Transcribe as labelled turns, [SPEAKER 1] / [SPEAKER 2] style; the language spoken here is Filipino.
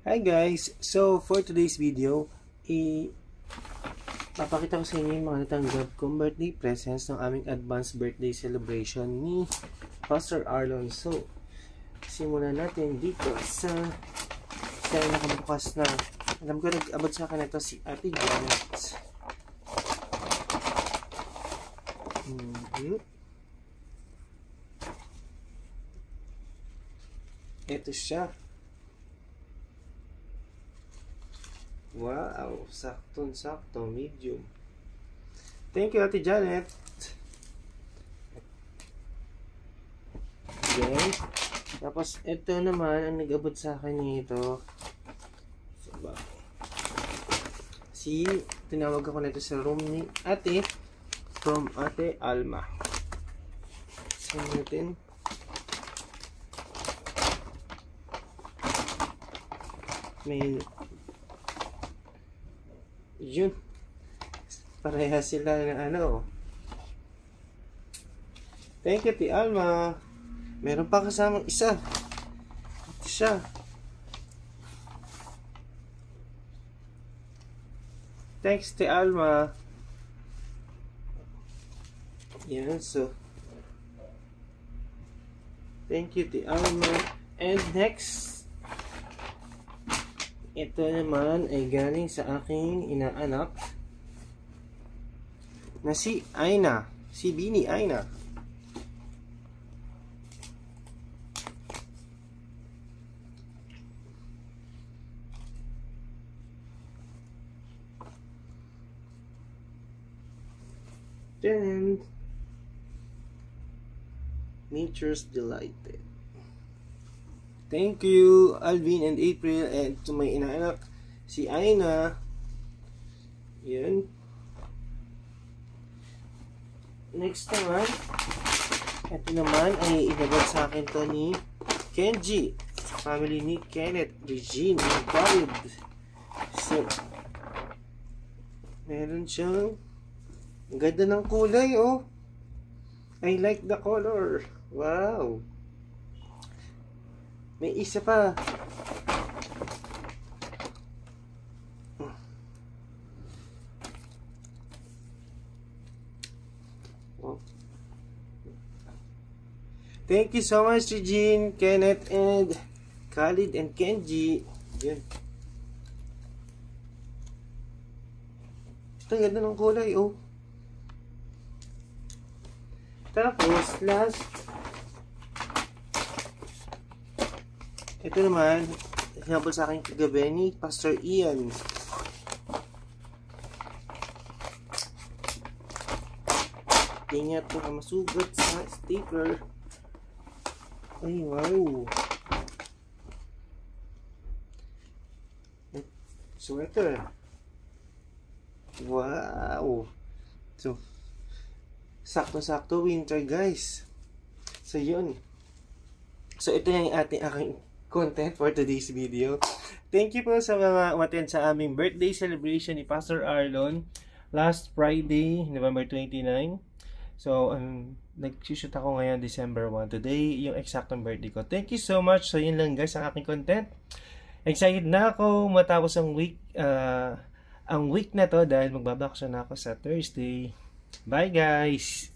[SPEAKER 1] Hi guys! So for today's video, papakita ko sa inyo yung mga natanggap kong birthday presents ng aming advanced birthday celebration ni Pastor Arlon. So, simulan natin dito sa nakabukas na. Alam ko nag-abot sa akin ito si Ate Janet. Ito siya. Wow, saktong-sakto, medium. Thank you, Ate Janet. Okay. Tapos, ito naman, ang nag-abot sa akin nito. Tinawag ako nito sa room ni Ate, from Ate Alma. So, natin. May yun, pareha sila na ano. Thank you, Ate Alma. Meron pa kasamang isa. Ito siya. Thanks, Ate Alma. Yan, so thank you, Ate Alma. And next, ito naman ay galing sa aking inaanak na si Aina, si Bini Aina. Then, Nature's Delighted. Thank you, Alvin and April, and to my inaanak, si Aina. Yan. Next naman, ito naman ay inabot sa akin to ni Kenji, family ni Kenneth, Regine, and David. So, meron siyang ang ganda ng kulay, oh. I like the color. Wow. May isa pa. Oh. Thank you so much, Regine, Kenneth, and Khalid, and Kenji. Yan. Ito, ganda ng kulay, oh. Tapos, last, ito naman, hinabol sa akin kagabi ni Pastor Ian. Ingat po ka masugat sa sticker. Ay, wow. Sweater. Wow. So, sakto-sakto winter, guys. So, yun. So, ito yung aking content for today's video. Thank you po sa mga umattend sa aming birthday celebration ni Pastor Arlon last Friday, November 29. So, nag-shoot ako ngayon December 1. Today, yung eksaktong birthday ko. Thank you so much. So, yun lang guys ang aking content. Excited na ako matapos ang week na to dahil magbabakasyon na ako sa Thursday. Bye guys!